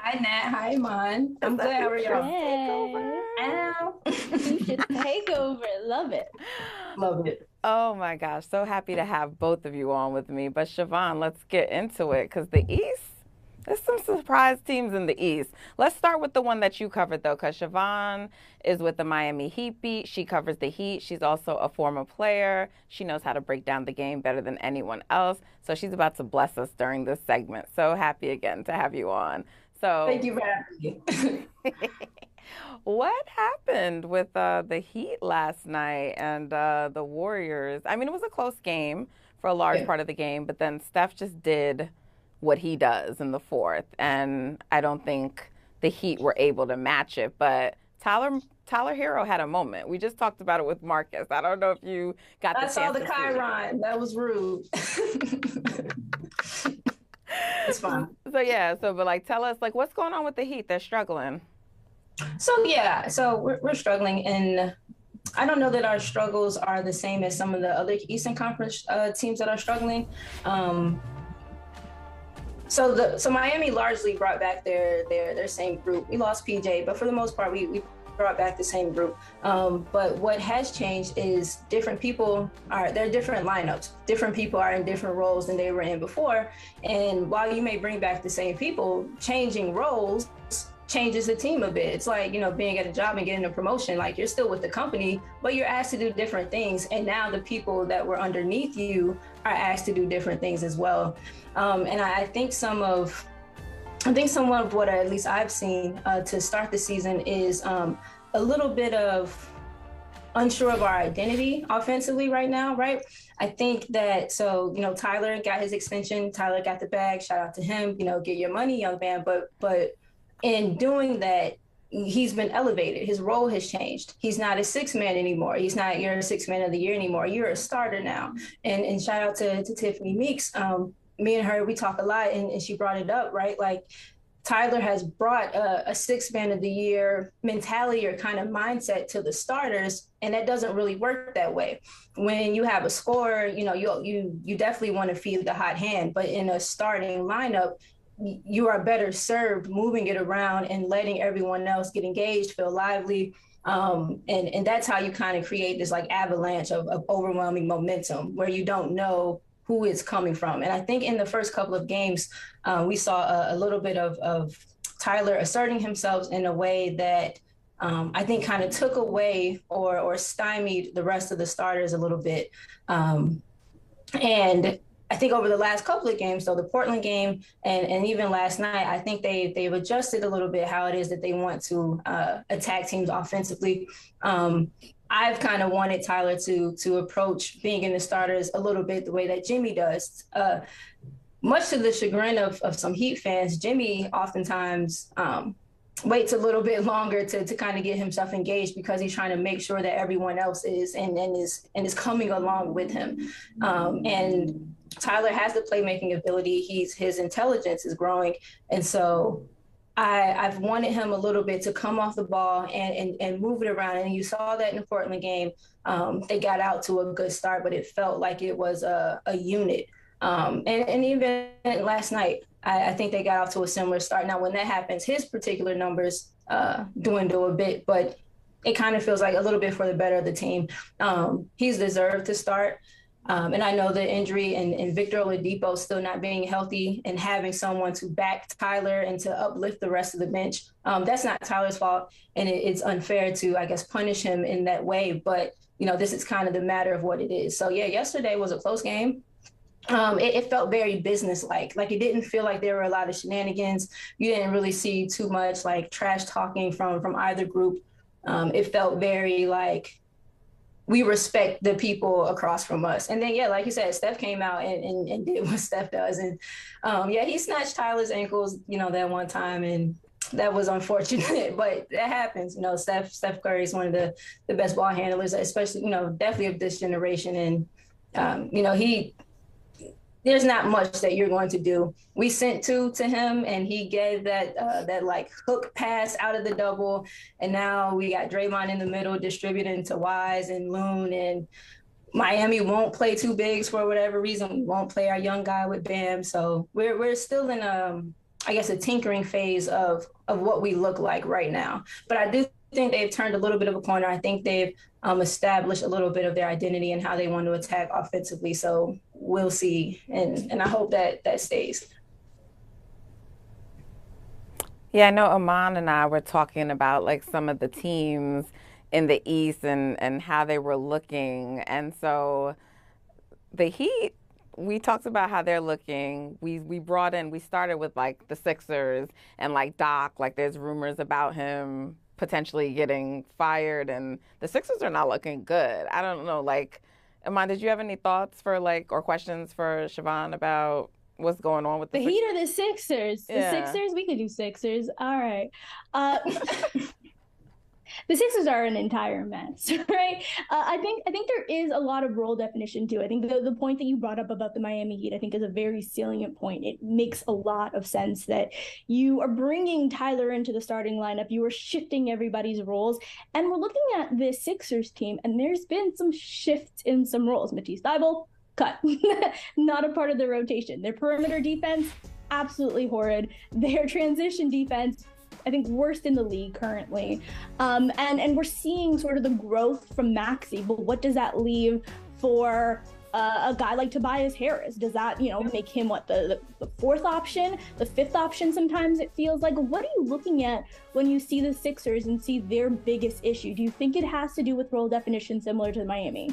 Hi, Nat. Hi, Iman. I'm good. How are y'all? Yay. Ow. You should take over. Love it. Love it. Oh my gosh, so happy to have both of you on with me. But Siobhan, let's get into it because the East, there's some surprise teams in the East. Let's start with the one that you covered though, because Siobhan is with the Miami Heat beat. She covers the Heat. She's also a former player. She knows how to break down the game better than anyone else. So she's about to bless us during this segment. So happy again to have you on. Thank So you for having me. what happened with the Heat last night and the Warriors? I mean, it was a close game for a large Yeah. part of the game, but then Steph just did what he does in the fourth, and I don't think the Heat were able to match it. But Tyler Hero had a moment. We just talked about it with Marcus. I don't know if you got the I saw chance the to see. Chiron. That was rude. It's fine. So yeah, but like tell us like what's going on with the Heat? They're struggling. So we're struggling, and I don't know that our struggles are the same as some of the other Eastern Conference teams that are struggling. Um, so Miami largely brought back their same group. We lost PJ, but for the most part, we brought back the same group. But what has changed is there are different lineups. Different people are in different roles than they were in before. And while you may bring back the same people, changing roles changes the team a bit. It's like, being at a job and getting a promotion, like you're still with the company, but you're asked to do different things. And now the people that were underneath you are asked to do different things as well. And I think some of what at least I've seen to start the season is a little bit of unsure of our identity offensively right now, right? I think that, Tyler got his extension. Tyler got the bag. Shout out to him. Get your money, young man. But in doing that, he's been elevated. His role has changed. He's not a six man anymore. He's not your six man of the year anymore. You're a starter now. And shout out to Tiffany Meeks. Me and her, we talk a lot, and she brought it up, right? Like Tyler has brought a six man of the year mentality or kind of mindset to the starters, and that doesn't really work that way. When you have a scorer, you definitely want to feed the hot hand, but in a starting lineup, you are better served moving it around and letting everyone else get engaged, feel lively. And that's how you kind of create this like avalanche of overwhelming momentum where you don't know who it's coming from. And I think in the first couple of games, we saw a little bit of Tyler asserting himself in a way that I think kind of took away or stymied the rest of the starters a little bit. And I think over the last couple of games, so the Portland game and even last night, I think they've adjusted a little bit how it is that they want to attack teams offensively. I've kind of wanted Tyler to approach being in the starters a little bit the way that Jimmy does. Much to the chagrin of some Heat fans, Jimmy oftentimes waits a little bit longer to kind of get himself engaged because he's trying to make sure that everyone else is and is coming along with him. And Tyler has the playmaking ability. His intelligence is growing, and so I've wanted him a little bit to come off the ball and move it around. And you saw that in the Portland game. They got out to a good start, but it felt like it was a unit. And even last night, I think they got off to a similar start. Now, when that happens, his particular numbers dwindle a bit, but it kind of feels like a little bit for the better of the team. He's deserved to start. And I know the injury and Victor Oladipo still not being healthy and having someone to back Tyler and to uplift the rest of the bench. That's not Tyler's fault. And it's unfair to, I guess, punish him in that way. But, this is kind of the matter of what it is. So, yeah, yesterday was a close game. It felt very business-like. Like it didn't feel like there were a lot of shenanigans. You didn't really see too much like trash talking from either group. It felt very like, we respect the people across from us. And then, yeah, like you said, Steph came out and did what Steph does. And he snatched Tyler's ankles, that one time. And that was unfortunate, but that happens. Steph Curry is one of the best ball handlers, especially, definitely of this generation. And, there's not much that you're going to do. We sent two to him, and he gave that like hook pass out of the double, and now we got Draymond in the middle distributing to Wise and Loon, and Miami won't play two bigs for whatever reason. We won't play our young guy with Bam, so we're still in I guess, a tinkering phase of what we look like right now. But I do think they've turned a little bit of a corner. I think they've established a little bit of their identity and how they want to attack offensively. So we'll see, and I hope that stays. Yeah, I know Amon and I were talking about like some of the teams in the East and how they were looking. And so the Heat, we talked about how they're looking. We started with like the Sixers and like Doc, like there's rumors about him potentially getting fired, and the Sixers are not looking good. I don't know, like, Amon, did you have any thoughts for like or questions for Siobhan about what's going on with The the Heat or the Sixers? The Yeah. Sixers? We could do Sixers. All right. Uh, the Sixers are an entire mess, right? I think there is a lot of role definition too. I think the point that you brought up about the Miami Heat, I think, is a very salient point. It makes a lot of sense that you are bringing Tyler into the starting lineup. You are shifting everybody's roles, and we're looking at this Sixers team, and there's been some shifts in some roles. Matisse Thybulle, cut, not a part of the rotation. Their perimeter defense, absolutely horrid. Their transition defense, I think, worst in the league currently. And we're seeing sort of the growth from Maxey, but what does that leave for a guy like Tobias Harris? Does that, make him the fourth option, the fifth option? Sometimes it feels like. What are you looking at when you see the Sixers and see their biggest issue? Do you think it has to do with role definition similar to Miami?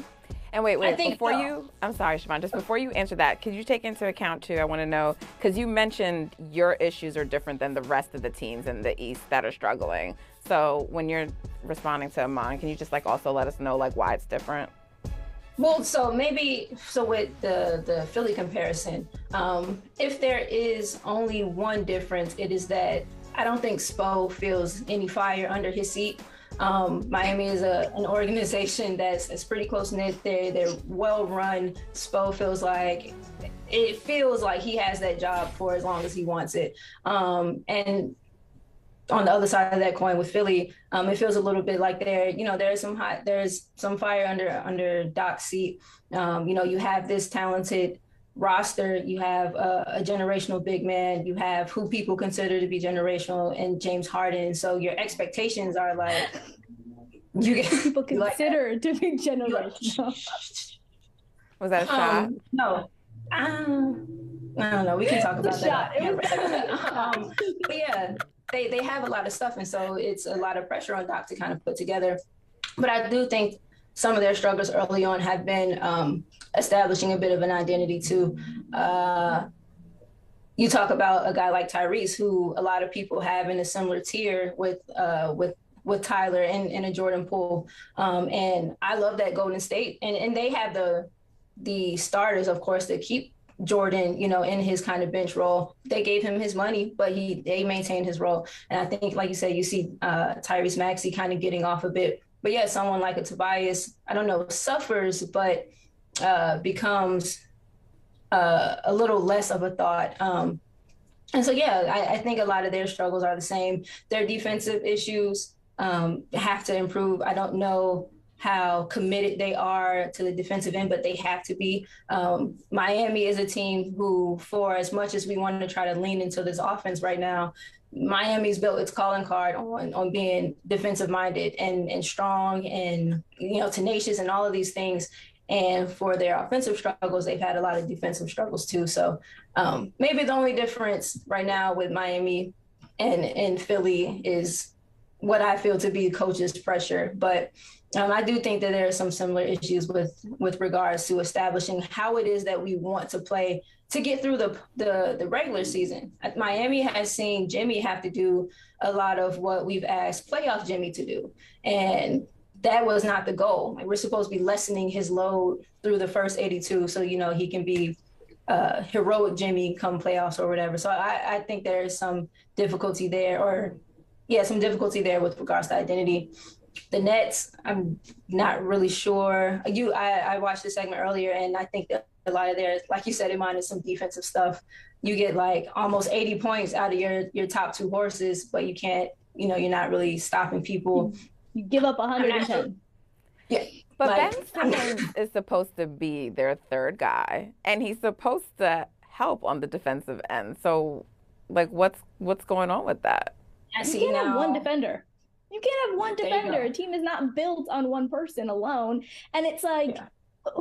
And wait, I'm sorry, Siobhan, just before you answer that, could you take into account too, I want to know, because you mentioned your issues are different than the rest of the teams in the East that are struggling. So when you're responding to Amon, can you just like also let us know like why it's different? Well, so with the Philly comparison, if there is only one difference, it is that I don't think Spo feels any fire under his seat. Miami is an organization that's pretty close-knit. They're well-run. Spo feels like he has that job for as long as he wants it. And on the other side of that coin with Philly, it feels a little bit like there's some fire under Doc's seat. You have this talented roster, you have a generational big man, you have who people consider to be generational and James Harden. So your expectations are like people consider to be generational. Was that a shot? No. I don't know. We can talk about that. But yeah, they have a lot of stuff, and so it's a lot of pressure on Doc to kind of put together. But I do think some of their struggles early on have been establishing a bit of an identity too. You talk about a guy like Tyrese, who a lot of people have in a similar tier with Tyler and a Jordan Poole. And I love that Golden State, and they have the starters, of course, that keep Jordan, in his kind of bench role. They gave him his money, but they maintained his role. And I think, like you said, you see Tyrese Maxey kind of getting off a bit. But yeah, someone like a Tobias, I don't know, suffers, but becomes a little less of a thought. And so, yeah, I think a lot of their struggles are the same. Their defensive issues have to improve. I don't know how committed they are to the defensive end, but they have to be. Miami is a team who, for as much as we want to try to lean into this offense right now, Miami's built its calling card on being defensive minded and strong and, tenacious and all of these things. And for their offensive struggles, they've had a lot of defensive struggles too. So maybe the only difference right now with Miami and Philly is what I feel to be coach's pressure. But I do think that there are some similar issues with regards to establishing how it is that we want to play to get through the regular season. Miami has seen Jimmy have to do a lot of what we've asked playoff Jimmy to do. And that was not the goal. We're supposed to be lessening his load through the first 82 so, he can be heroic Jimmy come playoffs or whatever. So I think there is some difficulty there with regards to identity. The Nets, I'm not really sure. I watched the segment earlier, and I think that a lot of theirs, like you said, Imman, is some defensive stuff. You get like almost 80 points out of your top two horses, but you can't, you're not really stopping people. You give up 110. Yeah. But Ben Simmons is supposed to be their third guy, and he's supposed to help on the defensive end. So Like, what's going on with that? I You see can't now. have one defender. You can't have one There you defender. go. A team is not built on one person alone. And it's like,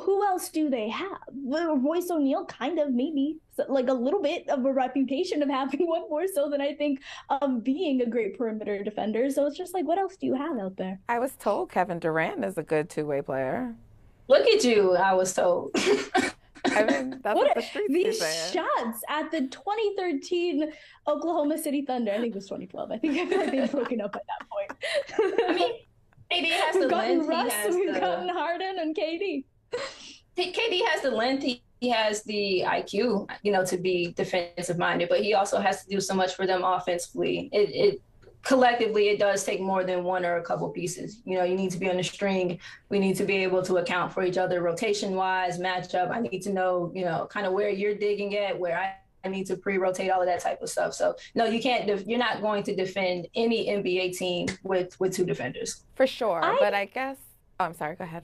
who else do they have? Well, Royce O'Neal, kind of, maybe, so, like a little bit of a reputation of having one, more so than I think of being a great perimeter defender. So it's just like, what else do you have out there? I was told Kevin Durant is a good two-way player. Look at you, I was told. I mean, that's what the streets be These saying. shots at the 2013 Oklahoma City Thunder. I think it was 2012. I feel like they've broken up at that point. I mean, KD has the We've gotten length. Russ, we've gotten Harden and KD. KD has the length. He has the IQ, to be defensive minded, but he also has to do so much for them offensively. It collectively, it does take more than one or a couple pieces. You need to be on the string. We need to be able to account for each other rotation wise, matchup. I need to know, kind of where you're digging at, where I need to pre-rotate, all of that type of stuff. So no, you can't. You're not going to defend any NBA team with two defenders. For sure, but I guess. Oh, I'm sorry. Go ahead.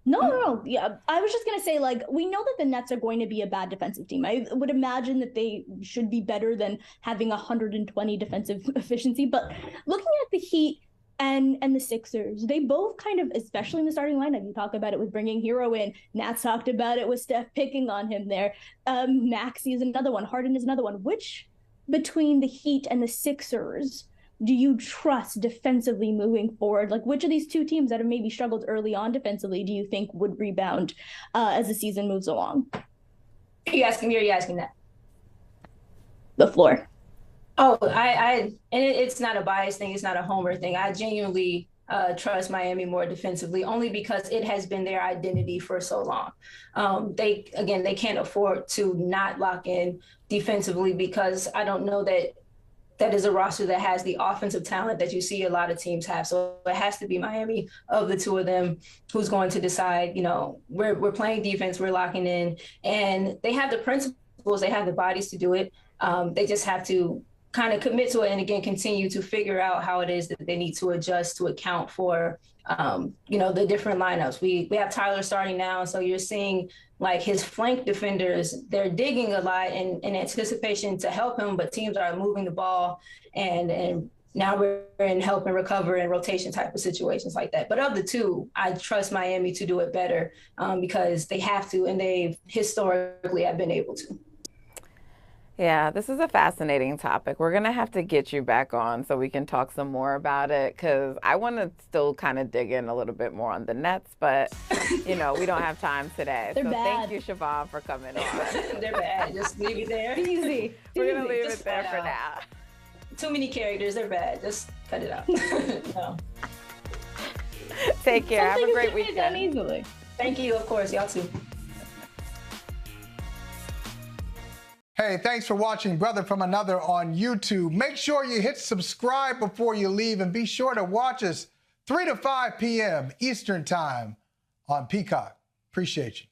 No. Yeah, I was just going to say, like, we know that the Nets are going to be a bad defensive team. I would imagine that they should be better than having 120 defensive efficiency. But looking at the Heat and the Sixers, they both kind of, especially in the starting lineup, you talk about it with bringing Hero in. Nats talked about it with Steph picking on him there. Maxey is another one. Harden is another one. Which between the Heat and the Sixers do you trust defensively moving forward? Like, which of these two teams that have maybe struggled early on defensively do you think would rebound as the season moves along? Are you asking me or are you asking that? The floor. Oh, and it's not a bias thing. It's not a homer thing. I genuinely trust Miami more defensively, only because it has been their identity for so long. They can't afford to not lock in defensively, because I don't know that is a roster that has the offensive talent that you see a lot of teams have. So it has to be Miami, of the two of them, who's going to decide, we're playing defense, we're locking in, and they have the principles, they have the bodies to do it. They just have to kind of commit to it, and again, continue to figure out how it is that they need to adjust to account for, the different lineups. We have Tyler starting now, so you're seeing like his flank defenders, they're digging a lot in anticipation to help him, but teams are moving the ball, and now we're in help and recover and rotation type of situations like that. But of the two, I trust Miami to do it better, because they have to, and they historically have been able to. Yeah, this is a fascinating topic. We're going to have to get you back on so we can talk some more about it, because I want to still kind of dig in a little bit more on the Nets, but, we don't have time today. They're so bad. Thank you, Siobhan, for coming on. They're bad. Just leave it there. Easy. We're going to leave Just it there for now. Too many characters. They're bad. Just cut it out. No. Take care. Have a great weekend. Done easily. Thank you. Of course. Y'all too. Hey, thanks for watching Brother from Another on YouTube. Make sure you hit subscribe before you leave, and be sure to watch us 3 to 5 p.m. Eastern Time on Peacock. Appreciate you.